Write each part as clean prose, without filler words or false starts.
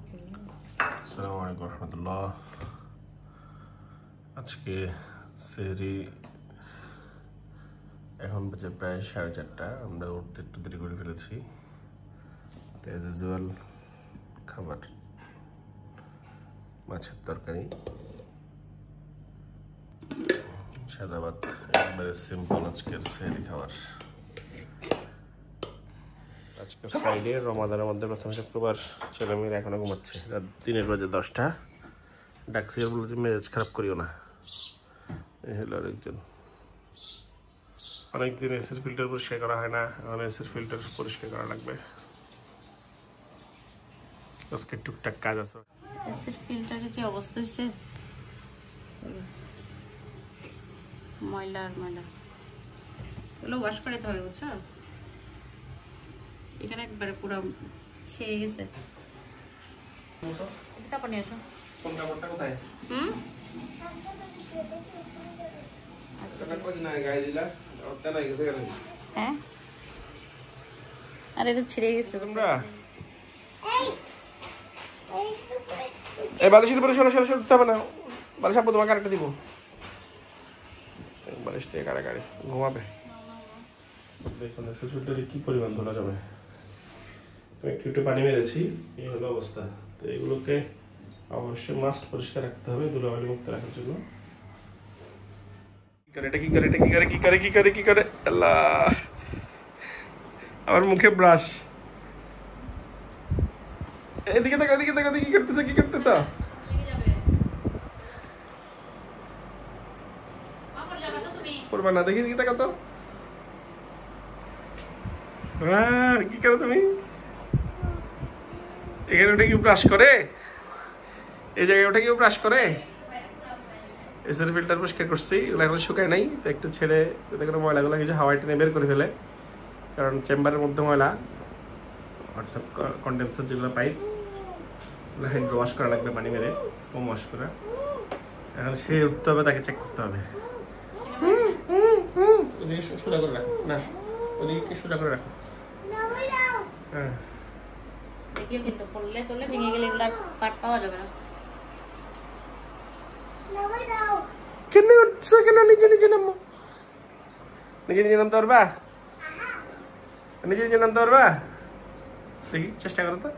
আসসালামু আলাইকুম রহমতুল্লাহ। আজকে সেহরি এখন বাজে প্রায় 4:30। আমরা উঠতে একটু দেরি করে ফেলেছি। অ্যাজ ইউজুয়াল খাবার মাছের তরকারি, সাদা ভাত, একবারে সিম্পল আজকের সেহরি খাবার। আজকে ফ্রাইডে, রমাদানের মধ্যে প্রথম শুক্রবার। ছেলেমেয়েরা এখনো ঘুমাচ্ছে, রাত 3:10। ডাকছি আর বললো যে মেজাজ খারাপ করিও না। এই হলো আরেকজন। অনেকদিন এসির ফিল্টার পরিষ্কার করা হয় না, এখন এসির ফিল্টার পরিষ্কার করা লাগবে। আজকে টুকটাক কাজ আছে। এসির ফিল্টারের যে অবস্থা হয়েছে, ময়লা আর ময়লা, এগুলো ওয়াশ করে দিতে হবে, বুঝছো? এখানে একবারে পুরো ছেয়ে গেছে। কাপড় নিয়ে আসো। কোন কাপড়টা কোথায়? হ্যাঁ, আর এটা ছিঁড়ে গেছে। তোমরা এই বালিশের উপরে সরো সরো উঠতে হবে না। বালিশ আপু তোমাকে আরেকটা দিব। বালিশ থেকে কাড়াকাড়ি ঘুমাবে। দেখুন এসির ফিল্টারে কি পরিমাণ ধরা যাবে। আমি একটু পানি মেরেছি, এই হলো অবস্থা। তো এগুলোকে অবশ্যই মাস্ট পরিষ্কার রাখতে হবে ধুলাবালি মুক্ত রাখার জন্য। কি করে আল্লাহ, আমার মুখে ব্রাশ। এদিকে দেখো, কি করতেছ? পড়বা না, দেখি দেখো তো। কি করো তুমি? এখানে ওটা কেউ ব্রাশ করে? এই জায়গায় ওটা কেউ ব্রাশ করে? এসির ফিল্টার পরিষ্কার করছি, ওগুলো এখন শুকায় নাই, তো একটু ছেড়ে যাতে করে ময়লাগুলো কিছু হাওয়ায় টেনে বের করে ফেলে। কারণ চেম্বারের মধ্যে ময়লা, অর্থাৎ কন্ডেন্সার যেগুলো পাইপ, ওগুলো হ্যান্ড ওয়াশ করা লাগবে, পানি মেরে কম ওয়াশ করা। এখন সে উঠতে হবে, তাকে চেক করতে হবে। ওদিকে সোজা করে রাখো, না ওদিকে সোজা করে রাখো। হ্যাঁ, দেখিও কিন্তু পড়লে তোলে ভেঙে গেলে এগুলো পাট পাওয়া যাবে না। কেন উঠছো? কেন নিজে নামো? নিজে নামতে পারবা? নিজে নামতে পারবা? দেখি চেষ্টা করো তো।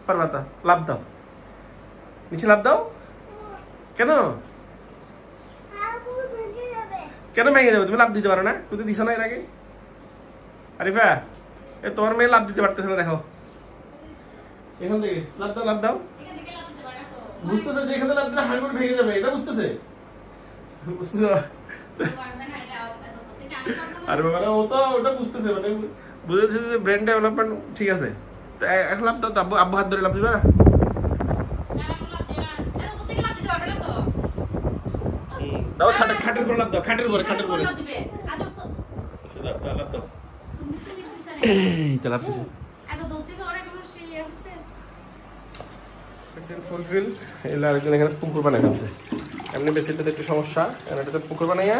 পারবা তো? লাভ দাও, নিচে লাভ দাও। কেন কেন ভেঙে যাবে? তুমি লাভ দিতে পারো না? তুমি তো দিছো না এর আগে। আরিফা, এ তোমার মেয়ে লাভ দিতে পারতেছে না, দেখো। এখান থেকে লাভ দাও। বুঝতেছে যে এখানে লাভ দিলে হাড়গোড় ভেঙে যাবে, এটা বুঝতেছে। আরে বাবা, ও তো ওটা বুঝতেছে, মানে বুঝেছে যে ব্রেন ডেভেলপমেন্ট ঠিক আছে। তো এখন লাভ দাও, আব্বু হাত ধরে লাভ দিবে না? দাও, খাটের উপর লাভ দাও, খাটের উপরে। আচ্ছা, লাভ দাও। এই তো লাভ দিছে। ফুলফিল এলা আরেকজন এখানে পুকুর বানায় ফেলছে। এমনি বেসিনটাতে একটু সমস্যা, এটাতে পুকুর বানাইয়া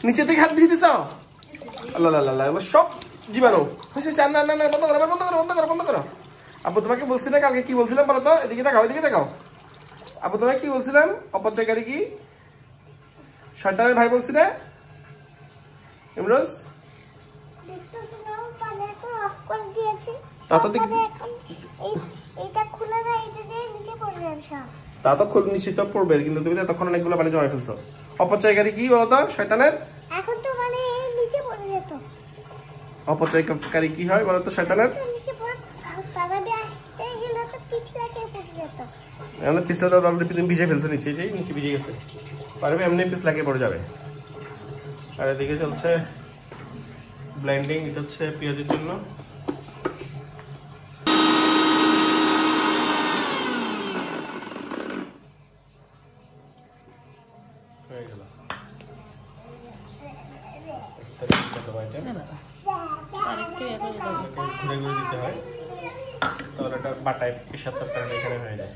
নিচে থেকে হাত দিয়ে দিছ। আল্লাহ আল্লাহ, এগুলো সব জীবাণু। না, বন্ধ করো। আপু তোমাকে বলছি না কালকে, কি বলছিলাম বলো তো? এদিকে দেখাও। আপু তোমাকে কি বলছিলাম? অপচয়কারী কি শয়তানের ভাই বলছি না ইমরোজ? তা তো নিচে তো পড়বে, কিন্তু তুমি তখন অনেকগুলো পানি জমা ফেলছো। অপচয়কারী কি বলতো? শয়তানের। এখন তো মানে নিচে পড়ে যেত। অপচয়কারী কি হয় বলতো? শয়তানের। নিচে পড়ে তাড়াতাড়ি আসতে গেলে তো পিঠ লাগে পড়ে যেত। এমন পিছলে তো অলরেডি তুমি ভিজে ফেলছো, নিচে ভিজে গেছে, পারবে এমনি পিছ লাগিয়ে পড়ে যাবে। আর এদিকে চলছে ব্লেন্ডিং, এটা হচ্ছে পেঁয়াজের জন্য। ঘুরে দিতে হয়, তাহলে এটা বাটায় 70 এখানে হয়ে যায়।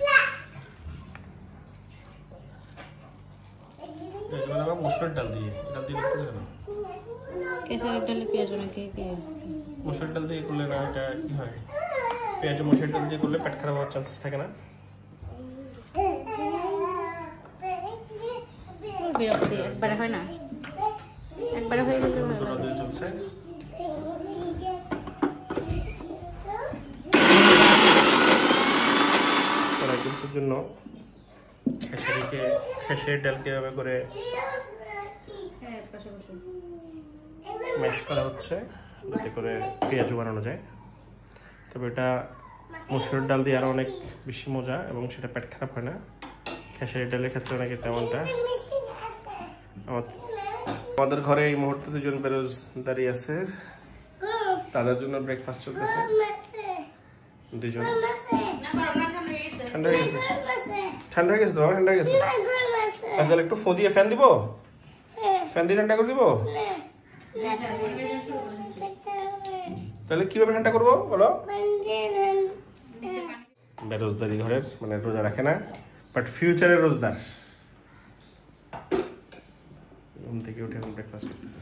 মসুরের ডাল দিয়ে কেশরের ডালে পেঁয়াজ নাকি? মসুরের ডাল দিয়ে করলে না, এটা কি হয়? পেঁয়াজ মসুর ডাল দিয়ে করলে পেট খারাপ হওয়ার চান্সেস থাকে না। বিরক্তি একবারে হয় না, একবারে হয়ে গেলে ভালো লাগে। দিয়ে চলছে কয়েকদিনের জন্য খেসারির ডালকে এভাবে করে ম্যাশ করা হচ্ছে যাতে করে পেঁয়াজও বানানো যায়। তবে এটা মসুর ডাল দিয়ে আরো অনেক বেশি মজা এবং সেটা পেট খারাপ হয় না। খেসারির ডালের ক্ষেত্রে অনেকে তেমনটা। আমাদের ঘরে এই মুহূর্তে দুজন বেরোজ দাঁড়িয়ে আছে, তাদের জন্য ব্রেকফাস্ট চলতেছে। দুজন ঠান্ডা হয়ে গেছে, ঠান্ডা হয়ে গেছে, তোমার ঠান্ডা হয়ে গেছে। তাহলে একটু ফো দিয়ে ফ্যান দিব, ফ্যান দিয়ে ঠান্ডা করে দিব। তাহলে কিভাবে ঠান্ডা করবো বলো? বেরোজদারি ঘরের মানে রোজা রাখে না, বাট ফিউচারের রোজদার। ঘুম থেকে উঠে এখন ব্রেকফাস্ট করতেছে।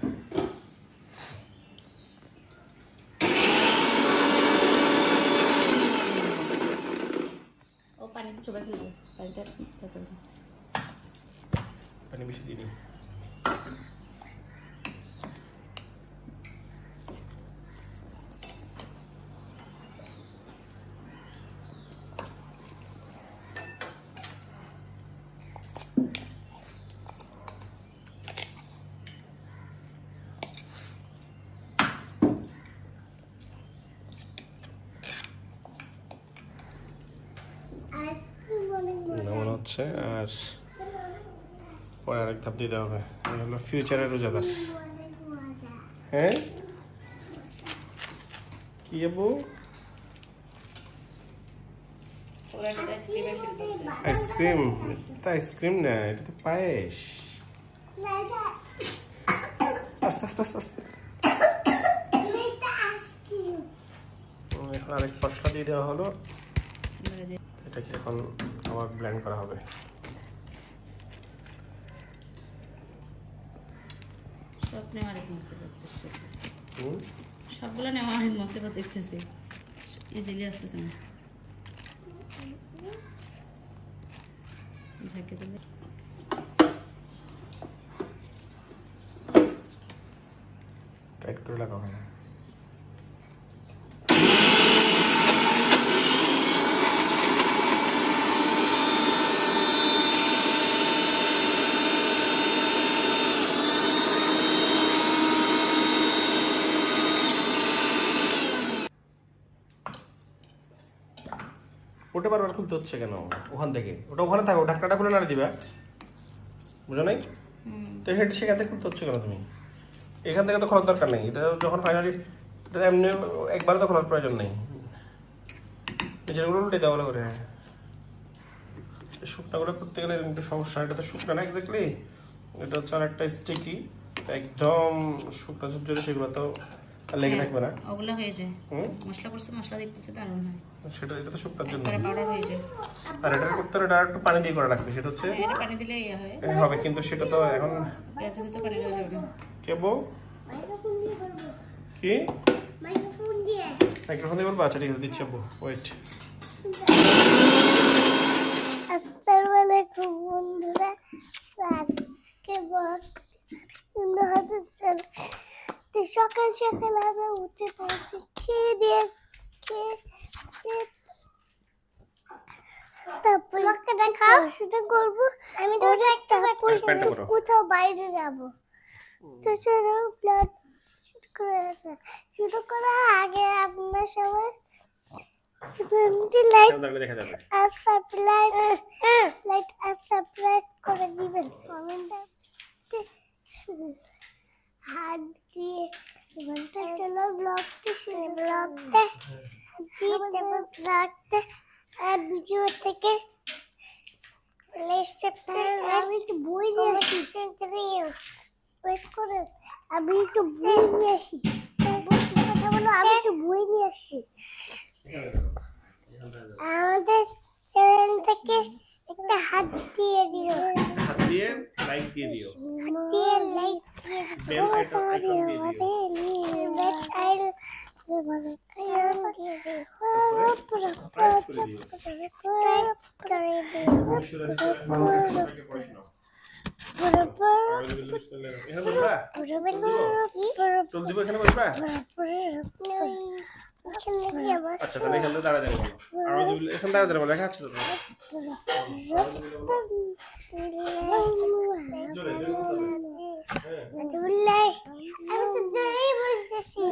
ও পানি চোবা খেলবো, পানি বেশি দিইনি। মনে হচ্ছে আর পরে আরেক ধাপ দিতে হবে। হলো ফিউচারের রোজাদার। হ্যাঁ কি যাবো? আইসক্রিম? এটা আইসক্রিম না, এটা তো পায়েস। আস্তে আস্তে আস্তে আস্তে। এখন আরেক মশলা দিয়ে দেওয়া হলো, এটাকে এখন আবার ব্লেন্ড করা হবে। সব নেওয়ার এক মুসিবত দেখতেছি, সবগুলো নেওয়ার এক মুসিবত দেখতেছি, ইজিলি আসতেছে না। ঝাঁকে দিলে টাইট করে লাগা হয় না। ওটা বারবার খুলতে হচ্ছে কেন ওখান থেকে? ওটা ওখানে থাকো, ঢাকনাটা খুলে নাড়ে দিবা, বুঝো নাই? তো হেড সেখান থেকে খুলতে হচ্ছে কেন তুমি? এখান থেকে তো খোলার দরকার নেই। এটা যখন ফাইনালি এটা এমনি একবারে তো খোলার প্রয়োজন নেই। নিচেরগুলো উল্টে দেওয়া ভালো করে। শুকনাগুলো করতে গেলে একটু সমস্যা। এটা তো শুকনা না এক্স্যাক্টলি, এটা হচ্ছে অনেকটা স্টিকি, একদম শুকনা ঝুরঝুরে, সেগুলো তো লেগে থাকবে না। ওগুলো হয়ে যায়, মশলা করছে, মশলা দেখতেছে দারুণ হয় সেটা, এটা তো শুকনার জন্য। পাউডার হয়ে যায়। আর এটা করতে হলে একটু পানি দিয়ে করা লাগবে, সেটা হচ্ছে এটা পানি দিলে ইয়া হয় হবে, কিন্তু সেটা তো এখন পেঁয়াজ দিতে পানি দেওয়া যাবে না। কে বউ কি মাইক্রোফোন দিয়ে মাইক্রোফোন দিয়ে বলবো? আচ্ছা ঠিক আছে, দিচ্ছি আব্বু, ওয়েট। আসসালামু আলাইকুম বন্ধুরা, আজকে সকাল সকাল আমরা উঠে পড়েছি, খেয়ে দিয়ে তারপর সেটা করবো। আমি কোথাও বাইরে যাবো, তো চলো ব্লগ শুরু করা আগে আপনার সবাই লাইক আর সাবস্ক্রাইব করে দিবেন, কমেন্টে হাত দিয়ে। চলো ব্লগটি শুরু, ব্লগটা ভিডিও থেকে আমি একটু বই নিয়ে আসি, ওয়েট করে আমি একটু বই নিয়ে আসি। কথা বলো, আমি একটু বই নিয়ে আসি। আমাদের চ্যানেল থেকে একটা হাত দিয়ে দিও, হাত দিয়ে লাইক দিয়ে দিও, হাত দিয়ে লাইক দিয়ে দিও, বেল আইকন দিয়ে দিও। সাবস্ক্রাইব করে দিও আচ্ছা তাহলে এখান থেকে দাঁড়া বলো এখানে দাঁড়া বলো লেখা আছে তো আমি তো জোরেই বলতেছি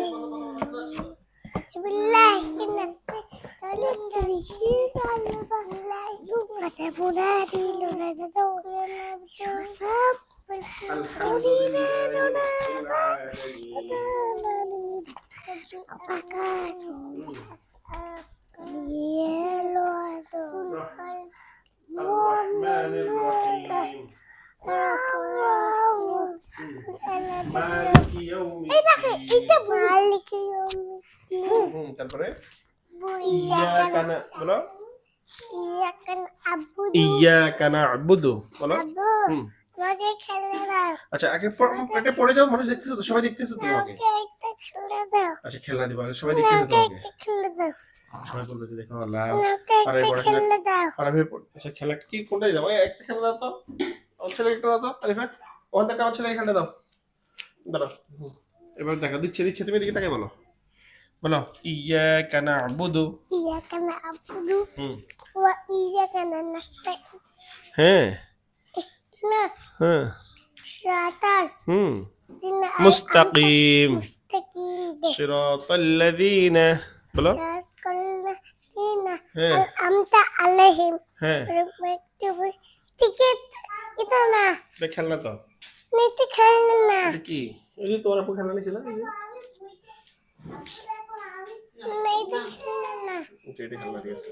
তারপরে ইয়াকা বলো ইয়াকা না'বুদু বলো আমাকে খেলে দাও আচ্ছা আগে এটা পড়ে যাও মানুষ দেখতেছো তো সবাই দেখতেছো তো তোমাকে একটা খেলে দাও আচ্ছা খেলনা দিবা সবাই দেখতেছো তোমাকে খেলে দাও সবাই বলবে যে দেখো আল্লাহ আমাকে একটা খেলে দাও আর আমি আচ্ছা খেলা কি কোনটা দাও একটা খেলা দাও তো আমার ছেলে একটা দাও তো আরিফা ওখান থেকে আমার ছেলে খেলা দাও দাও এবার দেখা দিচ্ছে তুমি এদিকে তাকাই বলো বলো ইয়াকা না'বুদু ইয়াকা না'বুদু ওয়া ইয়াকা নাস্তাইন হ্যাঁ নাস হ্যাঁ শাতাল মুস্তাকিম মুস্তাকিম সিরাতাল্লাযীনা বলো আমতা আলাইহিম হ্যাঁ টিকেট এটা না এটা খেলনা তো নিতে খেলনা না এটা কি এই যে তোমার আপু খেলনা নিছিল এই যে এটা খেলনা না এটা খেলনা দিয়েছে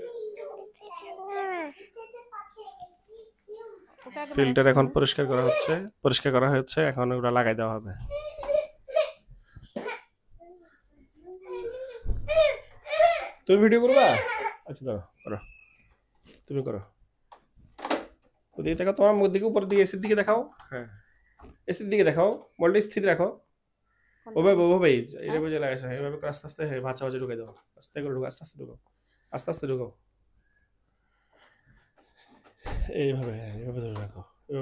ওটা ফিল্টার এখন পরিষ্কার করা হচ্ছে এখন ওটা লাগাই দেওয়া হবে তুমি ভিডিও করবা আচ্ছা দাও করো তুমি করো ওদিকে দেখো তোমার মুখ দিকে উপর দিকে এসির দিকে দেখাও হ্যাঁ এসির দিকে দেখাও বলটা স্থির রাখো ওভাবে এটা বুঝে লাগাইছো এইভাবে করে আস্তে আস্তে ভাঁচা ভাঁচা ঢুকাই দাও আস্তে করে ঢুকাও আস্তে আস্তে ঢুকাও এইভাবে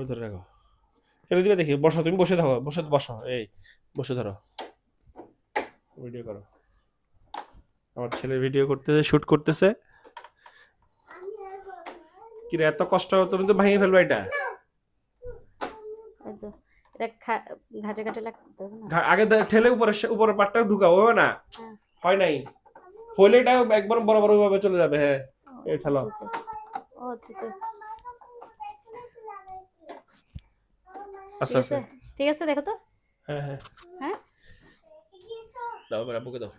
ধরে রাখো ফেলে দিবে দেখি বসো তুমি বসে থাকো বসো এই বসে ধরো ভিডিও করো আমার ছেলে ভিডিও করতেছে শুট করতেছে কি রে এত কষ্ট তুমি তো ভেঙে ফেলবে এটা এই তো এটা ঘাটে ঘাটে লাগতে হবে না আগে ঠেলে উপরে পাটটা ঢুকাও হবে না হয় নাই হলে এটা একবার বরাবর ভাবে চলে যাবে হ্যাঁ এই ঠেলো ও আচ্ছা আচ্ছা আচ্ছা ঠিক আছে দেখো তো হ্যাঁ হ্যাঁ দাও মেরা বুকে দাও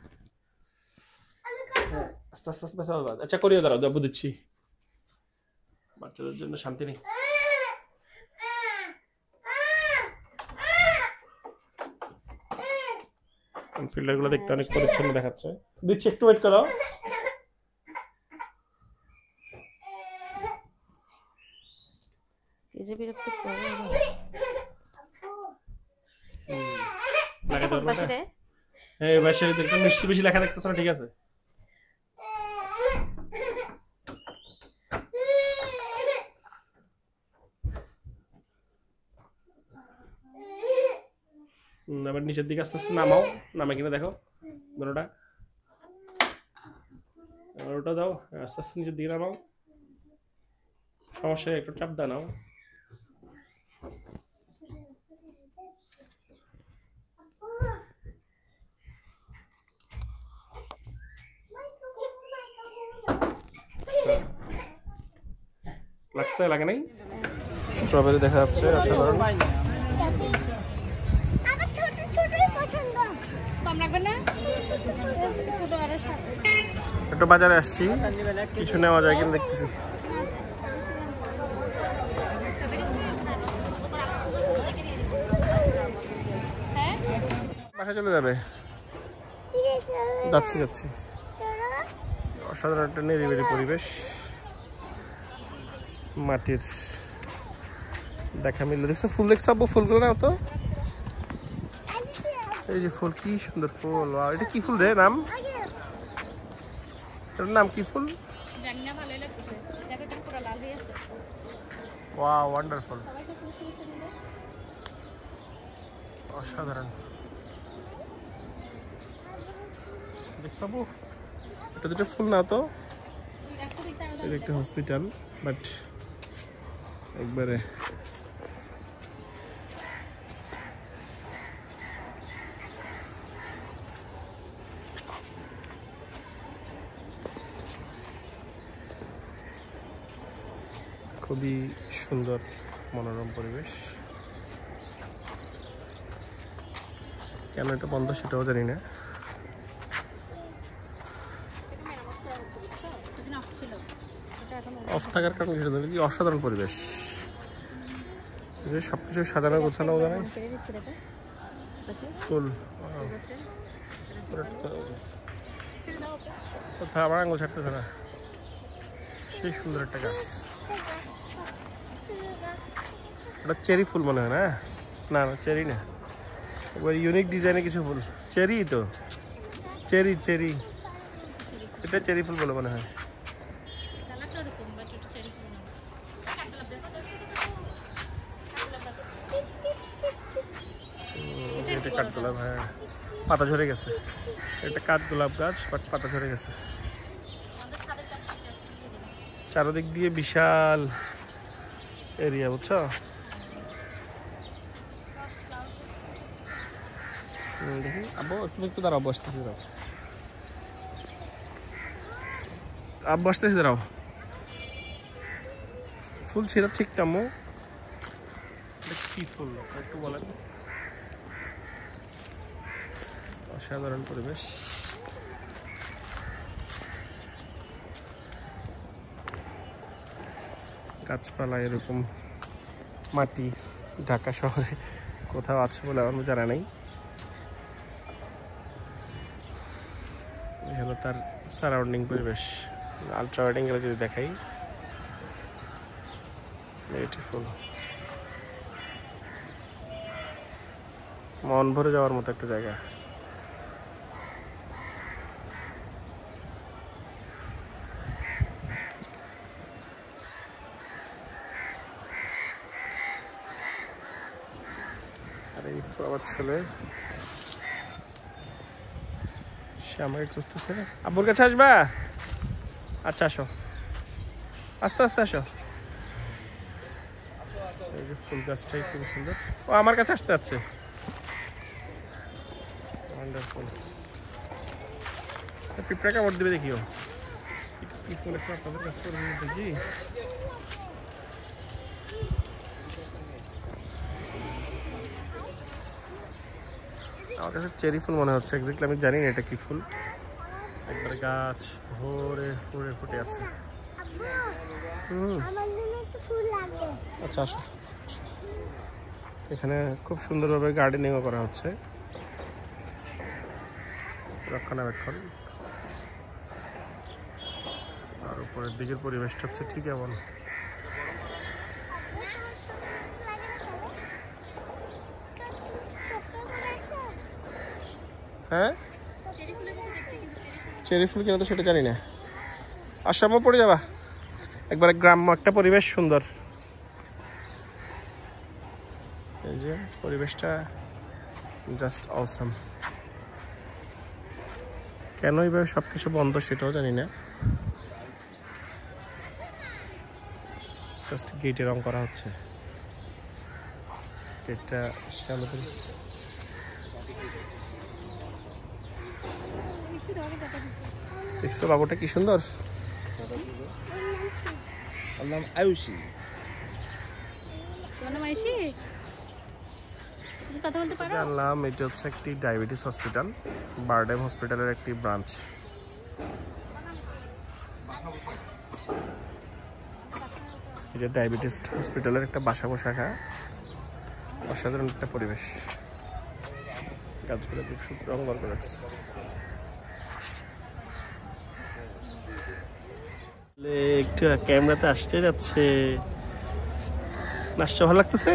আস্তে আস্তে আস্তে আচ্ছা করিও দাঁড়াও যাবো দিচ্ছি বাচ্চাদের জন্য শান্তি নেই ফিল্টার গুলো দেখতে অনেক পরিচ্ছন্ন দেখাচ্ছে দিচ্ছি একটু ওয়েট করো এই যে বিরক্ত করে লাগাতে পারবে পাশে রে হ্যাঁ বাসে দেখতে মিষ্টি বেশি লেখা দেখতেছ না ঠিক আছে আবার নিচের দিকে আস্তে আস্তে নামাও নামে কিনা দেখো দুটোটা ওটা দাও আস্তে আস্তে নিচের দিকে নামাও সমস্যা একটু চাপ দাও নাও লাগছে লাগে নাই স্ট্রবেরি দেখা যাচ্ছে অসাধারণ আমার ছোট ছোটই পছন্দ কম রাখবেন না ছোট আরো একটু বাজারে আসছি কিছু নেওয়া যায় কিনা দেখতেছি বাসায় চলে যাবে যাচ্ছি অসাধারণ একটা নিরিবিলি পরিবেশ মাটির দেখা মিললে দেখছো ফুল দেখছো আব্বু ফুলগুলো না তো এই যে ফুল কি সুন্দর ফুল এটা কি ফুল রে নাম এটার নাম কি ফুল জানি না ভালোই লাগতেছে ওয়াও, ওয়ান্ডারফুল, অসাধারণ। দেখছো আপু, এটা দুটো ফুল না তো, এটা একটা হসপিটাল, বাট একবারে খুবই সুন্দর মনোরম পরিবেশ। কেন এটা বন্ধ সেটাও জানি না। অফ থাকার কারণে কি অসাধারণ পরিবেশ, যে সবকিছু সাজানো গোছানো জানে ফুল। কোথায় আমার আঙুল ছাড়তেছে না, সেই সুন্দর একটা গাছ। ওটা চেরি ফুল মনে হয় না? না না, চেরি না, একবার ইউনিক ডিজাইনের কিছু ফুল। চেরি তো, চেরি চেরি, এটা চেরি ফুল বলে মনে হয়। এটা কাঠগোলাপ, হ্যাঁ পাতা ঝরে গেছে। এটা কাঠগোলাপ গাছ, বাট পাতা ঝরে গেছে। চারদিক দিয়ে বিশাল এরিয়া, বুঝছো? দেখি আব্বু, তুমি একটু দাঁড়াও, বসতেছি, দাঁড়াও আব্বু, বসতেছি, দাঁড়াও। ফুল ছিল ঠিক টামো, কি ফুল একটু বলেন? অসাধারণ পরিবেশ। গাছপালা এরকম মাটি ঢাকা শহরে কোথাও আছে বলে আমার জানা নেই। এই হলো তার সারাউন্ডিং পরিবেশ। আলট্রা ওয়াইড অ্যাঙ্গেলে যদি দেখাই, বিউটিফুল, মন ভরে যাওয়ার মতো একটা জায়গা। আর এই আমার ছেলে সে আমাকে খুঁজতেছে। আব্বুর কাছে আসবা? আচ্ছা আসো, আস্তে আস্তে আসো। এই যে ফুল গাছটাই খুব সুন্দর। ও আমার কাছে আসতে যাচ্ছে, ওয়ান্ডারফুল। পিঁপড়া কামড় দিবে দেখিও। কি ফুল একটু আপনাদের কাছে করে দেখি। আমার কাছে চেরি ফুল মনে হচ্ছে, এক্স্যাক্টলি আমি জানি না এটা কি ফুল। একবারে গাছ ভরে ফুলে ফুটে আছে। আচ্ছা আসো, এখানে খুব সুন্দরভাবে গার্ডেনিংও করা হচ্ছে, রক্ষণাবেক্ষণ। আর উপরের দিকের পরিবেশটা হচ্ছে ঠিক এমন। হ্যাঁ, চেরি ফুল কিনা তো সেটা জানি না। আসামও পড়ে যাবা, একবারে গ্রাম্য একটা পরিবেশ, সুন্দর। এই যে পরিবেশটা জাস্ট অসাম। কেন এইভাবে সবকিছু বন্ধ সেটাও জানি না। জাস্ট গেটে রং করা হচ্ছে, গেটটা আমাদের দেখছো বাবুটা কি সুন্দর। আয়ুষী, জানলাম এটা হচ্ছে একটি ডায়াবেটিস হসপিটাল, বারডেম হসপিটালের একটি ব্রাঞ্চ। এটা ডায়াবেটিস হসপিটালের একটা বাসা শাখা। অসাধারণ একটা পরিবেশ, গাছগুলো খুব সুন্দর রং করে রাখছে। একটু ক্যামেরাতে আসতে যাচ্ছে, নাচটা ভালো লাগতেছে।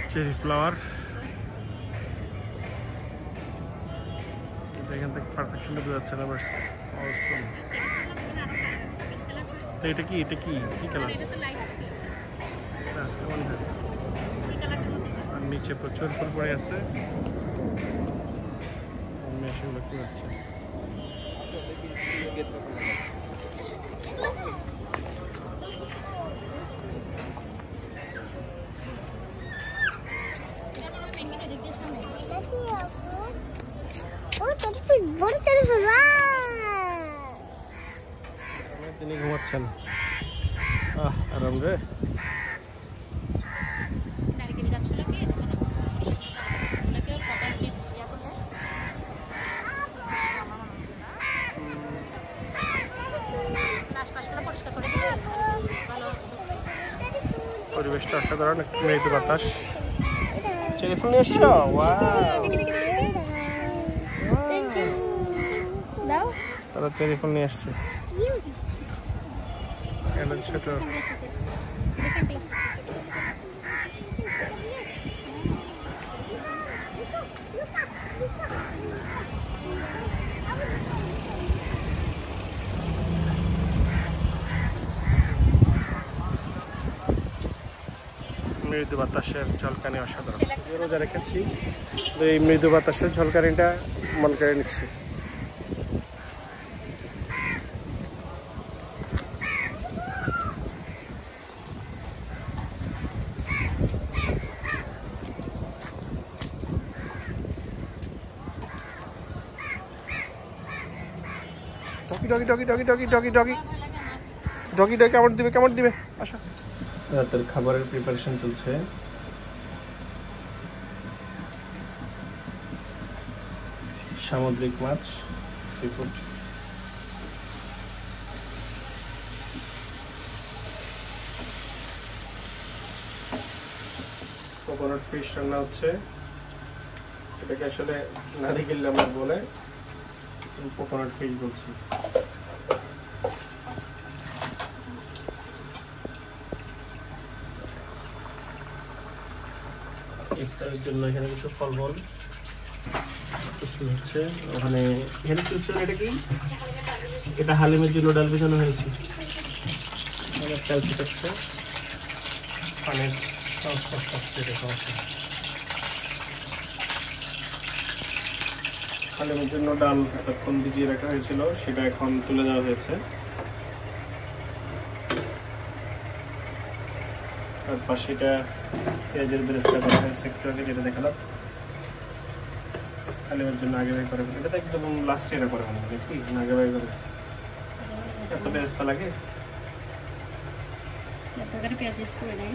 চেরি ফ্লাওয়ার, এখান থেকে পারফেক্টলি বোঝা যাচ্ছে না। তো এটা কি কি কালার? এটা তো লাইট পিঙ্ক, কেমন হয়? ওই কালারটার মতো। আর নিচে প্রচুর ফুল পড়ে আছে। আমি সেগুলো কি হচ্ছে? তিনি ঘুমাচ্ছেন। আরাম রে। নারকেল গাছগুলোকে ওগুলোকে পাতার টিপ ইয়া করলে আশপাশগুলো পরিষ্কার করে দিলে ভালো। পরিবেশটা অসাধারণ, একটু মৃদু বাতাস। টেলিফোন নিয়ে এসছো? তারা টেলিফোন নিয়ে আসছে। ছোট মৃদু বাতাসের ঝলকানি অসাধারণ। রোজা রেখেছি, এই মৃদু বাতাসের ঝলকানিটা মন করে নিচ্ছি। Doggy doggy doggy doggy doggy doggy doggy doggy কামড় দিবে আসো। রাতের খাবারের প্রিপারেশন চলছে। সামুদ্রিক মাছ, সিফুড। কোকোনাট ফিশ রান্না হচ্ছে। এটাকে আসলে নারিকেল মাছ বলে, কোকোনাট ফিশ বলছি। ইফতারের জন্য এখানে কিছু ফলমূল প্রস্তুত হচ্ছে। ওখানে এখানে কি হচ্ছে? এটা কি? এটা হালিমের জন্য ডাল ভেজানো হয়েছে। তেল ছিটাচ্ছে, পানের হালিমের জন্য ডাল এতক্ষণ ভিজিয়ে রাখা হয়েছিল, সেটা এখন তুলে দেওয়া হয়েছে। তার পাশে এটা পেঁয়াজের বেরেস্তা করা হয়েছে, একটু আগে যেটা দেখালাম। হালিমের জন্য আগে ভাই করে, এটা তো একদম লাস্টে এরা করে মনে হয় কি না? আগে ভাই করে এত বেরেস্তা লাগে। পেঁয়াজ ইউজ করে নেই,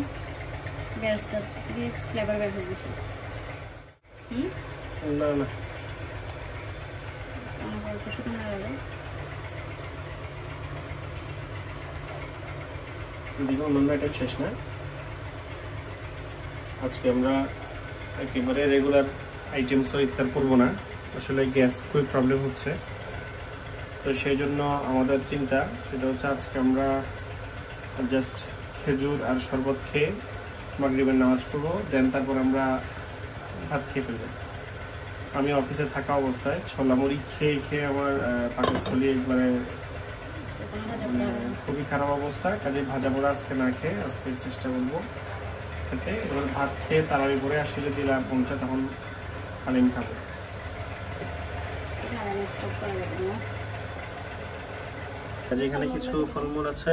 বেরেস্তা দিয়ে ফ্লেভার বের হয়ে গেছে। না না বলতে শুধু না গেল দ্বিগুণ অন্য এটা শেষ না। আজকে আমরা একেবারে রেগুলার আইটেমসও ইফতার করবো না, আসলে গ্যাস খুবই প্রবলেম হচ্ছে। তো সেই জন্য আমাদের চিন্তা সেটা হচ্ছে আজকে আমরা জাস্ট খেজুর আর শরবত খেয়ে মাগরিবের নামাজ পড়বো, দেন তারপর আমরা ভাত খেয়ে ফেলবো। আমি অফিসে থাকা অবস্থায় ছোলা মুড়ি খেয়ে খেয়ে আমার পাকস্থলী একবারে খুবই খারাপ অবস্থা। কাজে ভাজা পোড়া আজকে না খেয়ে আজকে চেষ্টা করবো খেতে। এবার ভাত খেয়ে তারাবি পরে আসে যদি পৌঁছা তখন হালিম খাবো। কাজে এখানে কিছু ফলমূল আছে,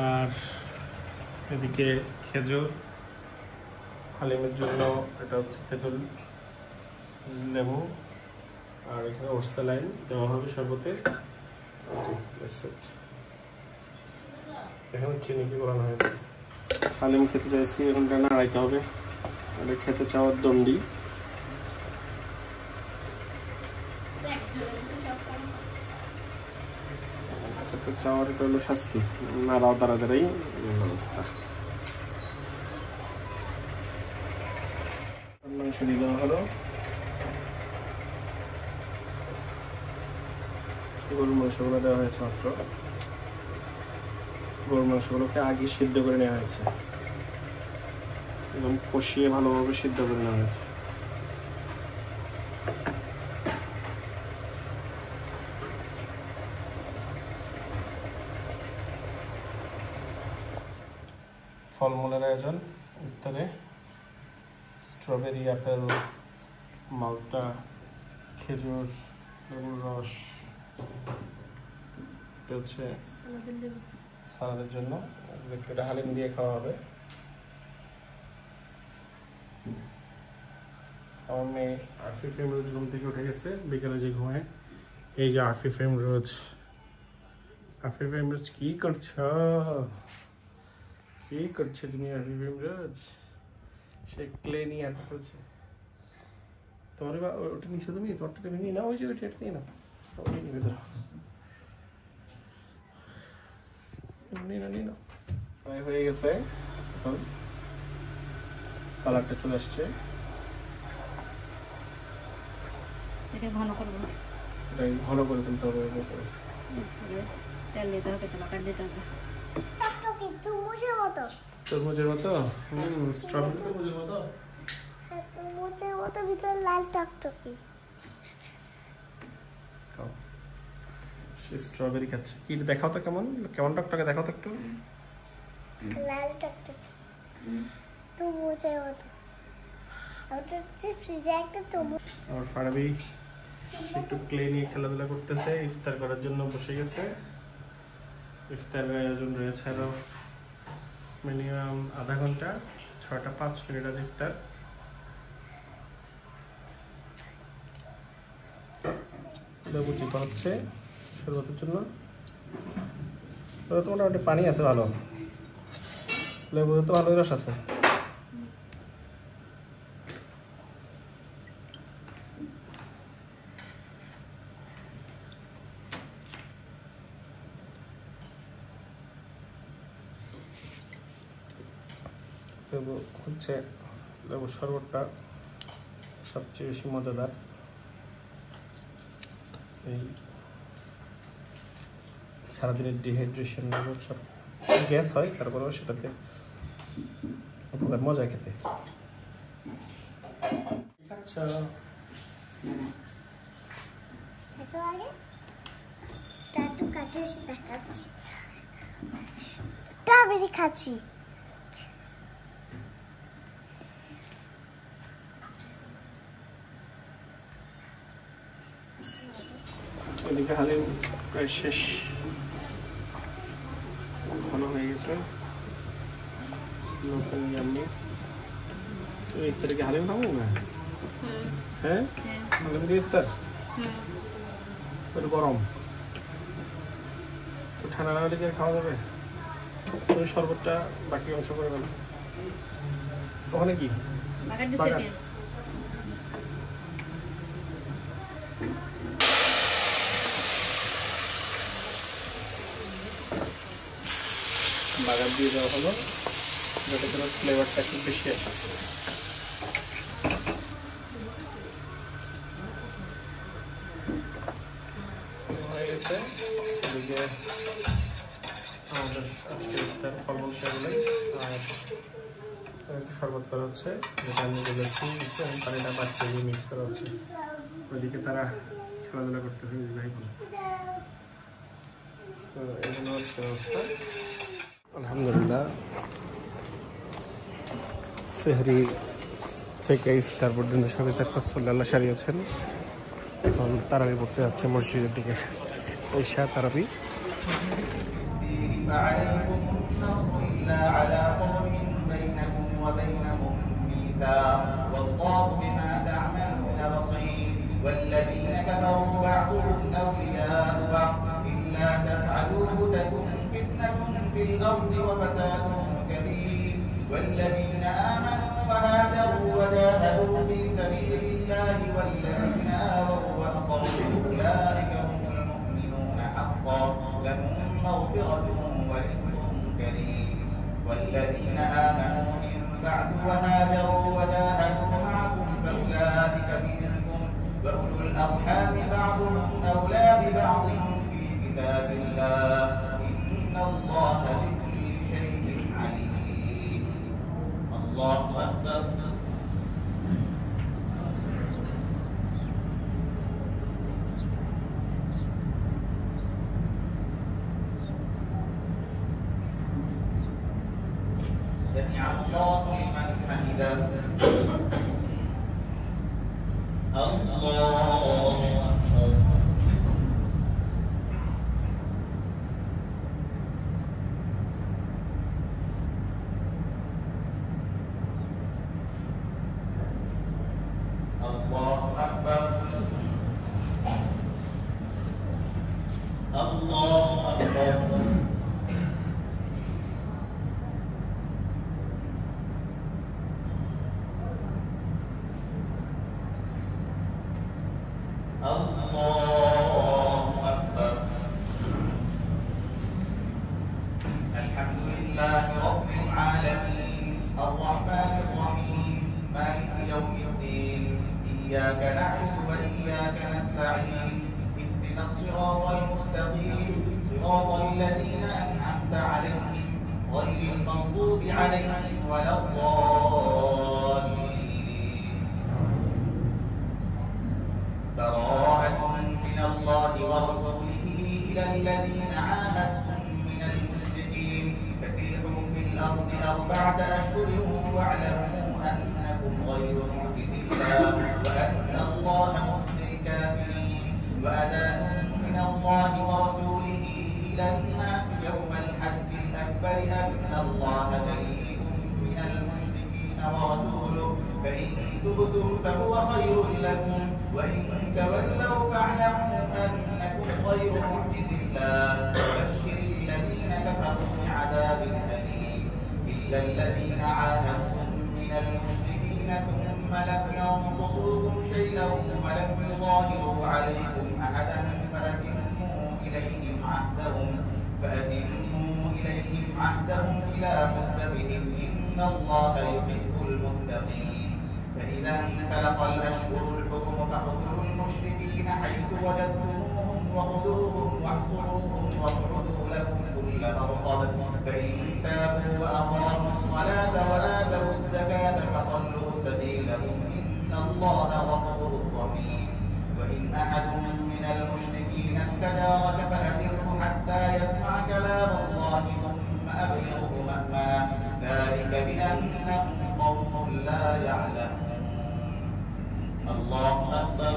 আর এদিকে খেজুর। হালিমের জন্য এটা হচ্ছে তেঁতুল, লেবু, আর এখানে ওস্তালাইন দেওয়া হবে শরবতে। এখানে চিনি কি করানো হয়েছে। হালিম খেতে চাইছি, এখানটা নাড়াইতে হবে। এটা খেতে চাওয়ার দণ্ডি। খেতে চাওয়ার এটা হলো শাস্তি, নাড়াও তাড়াতাড়ি অবস্থা। মাংস দিয়ে দেওয়া হলো। গরুর মাংসগুলো দেওয়া হয়েছে মাত্র। গরুর মাংসগুলোকে আগে সিদ্ধ করে নেওয়া হয়েছে, এবং কষিয়ে ভালোভাবে সিদ্ধ করে নেওয়া হয়েছে। ফলমূলের আয়োজন ইফতারে। স্ট্রবেরি, আপেল, মালটা, খেজুর, লেবুর রস, এটা হচ্ছে সালাদের জন্য। এটা হালিম দিয়ে খাওয়া হবে। আমার মেয়ে আরফি ফেমরোজ ঘুম থেকে উঠে গেছে বিকেলে যে ঘুমায়। এই যে আরফি ফেমরোজ। আরফি ফেমরোজ কি করছো? কি করছে তুমি আরফি ফেমরোজ? সে ক্লে নিয়ে হাতে ফেলছে। তোমার ওটা নিচে তুমি তোমারটা ভেঙে নাও, ওই যে ওইটা নিয়ে নাও, ওই নিয়ে ধরো, নিয়ে নাও। হয়ে গেছে, এখন কালারটা চলে আসছে। এটা ঘন করবো, এটা ঘন করে তুলতে হবে। তেল দিতে হবে, তোমাকে দিতে হবে। তরমুজের মতো, তরমুজের মতো, স্ট্রবেরি তরমুজের মতো। তরমুজের মতো ভিতরে লাল টকটকি। সে স্ট্রবেরি খাচ্ছে। কি দেখাও তো, কেমন কেমন টকটকে দেখাও তো একটু। লাল টকটকি তরমুজের মতো। ওটা হচ্ছে ফ্রিজে একটা তরমুজ। আর ফারাবি একটু ক্লে নিয়ে খেলাধুলা করতেছে, ইফতার করার জন্য বসে গেছে। ইফতারের আয়োজন রয়েছে আরো মিনিমাম আধা ঘন্টা, 6টা 5 মিনিট আছে ইফতার। লেবু চিপা হচ্ছে শরবতের জন্য। তো মোটামুটি পানি আছে ভালো, লেবুর তো ভালোই রস আছে। লেবু হচ্ছে, লেবুর শরবতটা সবচেয়ে বেশি মজাদার। এই সারাদিনের ডিহাইড্রেশন সব গ্যাস হয়, তারপরেও সেটাতে উপকার, মজা খেতে। আচ্ছা, একটু কাছে এসে দেখাচ্ছি, স্ট্রবেরি খাচ্ছি। এদিকে হালিম প্রায় শেষ, ভালো হয়ে গেছে। ইফতারে কি হালিম খাবো না? হ্যাঁ, হালিম দিয়ে ইফতার গরম, ঠান্ডা না হলে কি খাওয়া যাবে? ওই শরবতটা বাকি অংশ করে গেল। ওখানে কি বাগান দিয়ে দেওয়া হলো, যাতে করে ফ্লেভারটা একটু বেশি আসে। হয়ে গেছে। এদিকে আমাদের আজকে ইফতার ফলমূল সেগুলো আর একটু শরবত করা হচ্ছে, যেটা আমি বলেছি, পানিটা বাচ্চা দিয়ে মিক্স করা হচ্ছে। ওইদিকে তারা খেলাধুলা করতেছে ভাই বোন। তো এগুলো হচ্ছে অবস্থা। আলহামদুলিল্লাহ, সেহরি থেকে ইফতার পর্যন্ত সবাই সাকসেসফুল আল্লাহ সারিয়েছেন। এখন তারাবি পড়তে যাচ্ছে মসজিদের দিকে, ঈশা তারাবি। والذين كفروا بعضهم أولياء بعض إلا تفعلوه تكن فتنة في الأرض وفساد كبير والذين آمنوا وهاجروا وجاهدوا في سبيل الله والذين آووا ونصروا أولئك هم المؤمنون حقا لهم مغفرة ورزق كريم والذين آمنوا من بعد وهاجروا وجاهدوا معكم فأولئك منكم وأولو الأرحام بعضهم أولى ببعض في كتاب الله إن الله بكل شيء عليم الله أكبر سمع الله لمن حمده الله أكبر الله أكبر الله أكبر الله أكبر الحمد لله رب العالمين الرحمن الرحيم مالك يوم الدين إياك نعبد وإياك نستعين اهدنا الصراط المستقيم صراط الذين أنعمت عليهم غير المغضوب عليهم ولا الضالين براءة من الله ورسوله إلى الذين عاهدتم من المشركين فسيحوا في الأرض 4 أشهر واعلموا أنكم غير معجز الله وأن الله مخزي الكافرين وأذان من الله ورسوله إلى الناس يوم الحج الأكبر أن الله بريء من المشركين ورسوله فإن تبتم فهو خير لكم وإن تولوا فاعلموا أنكم غير معجز الله وبشر الذين كفروا بعذاب أليم إلا الذين عاهدتم من المشركين ثم لم ينقصوكم شيئا ولم يظاهروا عليكم أحدا فأتموا إليهم عهدهم إلى مدتهم إن الله يحب المتقين فإذا انسلخ الأشهر الحرم فاقتلوا المشركين حيث وجدتموهم وخذوهم واحصروهم واقعدوا لهم كل مرصد فإن تابوا وأقاموا الصلاة وآتوا الزكاة فخلوا سبيلهم إن الله غفور رحيم وإن أحد من المشركين استجارك فأجره حتى يسمع كلام الله ثم أبلغه مأمنا ذلك بأنهم قوم لا يعلمون الله أكبر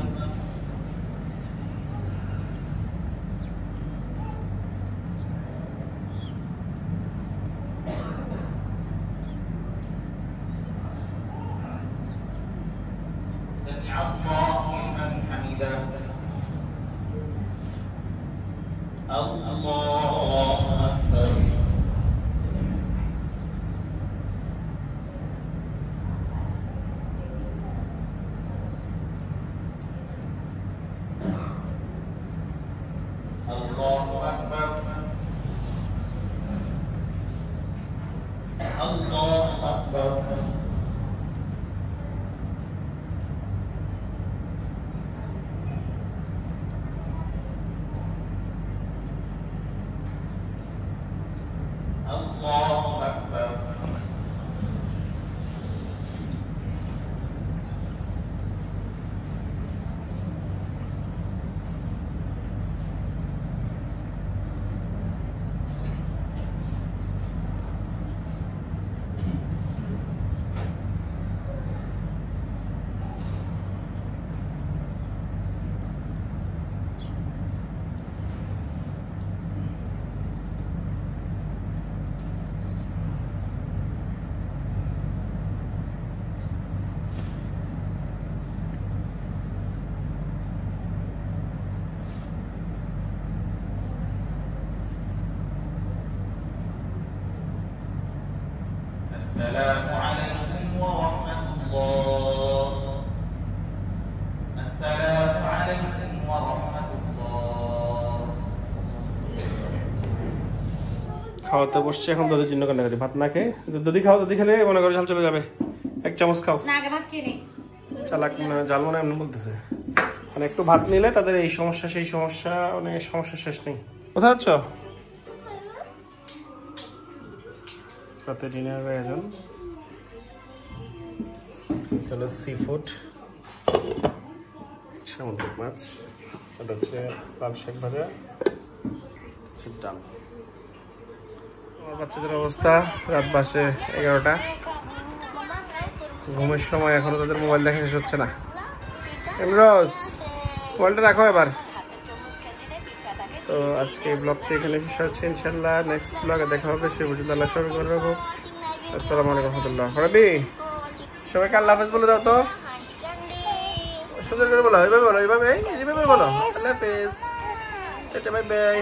سمع الله لمن حمده الله أكبر الله أكبر الله أكبر الله أكبر السلام عليكم ورحمة الله السلام عليكم ورحمة الله খাওয়াতে বসছে এখন দদির জন্য কান্নাকাটি ভাত না খেয়ে দদি খাও দদি খেলে মনে করো ঝাল চলে যাবে 1 চামচ খাও না আগে ভাত খেয়ে নে চালাক না জাল মনে এমন বলতেছে মানে একটু ভাত নিলে তাদের এই সমস্যা সেই সমস্যা মানে সমস্যা শেষ নেই কোথায় আছো রাতে ডিনারের আয়োজন হলো সি ফুড সামুদ্রিক মাছ এটা হচ্ছে লাল শাক ভাজা ডাল আমার বাচ্চাদের অবস্থা রাত বাসে 11টা, ঘুমের সময় এখনো তাদের মোবাইল দেখা শেষ হচ্ছে না। ইমরোজ মোবাইলটা রাখো এবার। তো আজকে ব্লগটি এখানে শেষ হচ্ছে, ইনশাল্লাহ নেক্সট ব্লগে দেখা হবে। সে পর্যন্ত আল্লাহ সবাই করে রাখো। আসসালামু আলাইকুম রহমতুল্লাহ। রবি সবাইকে আল্লাহ হাফেজ বলে দাও তো, সুন্দর করে বলো, এইভাবে বলো, এইভাবে বলো, আল্লাহ হাফেজ, বাই বাই।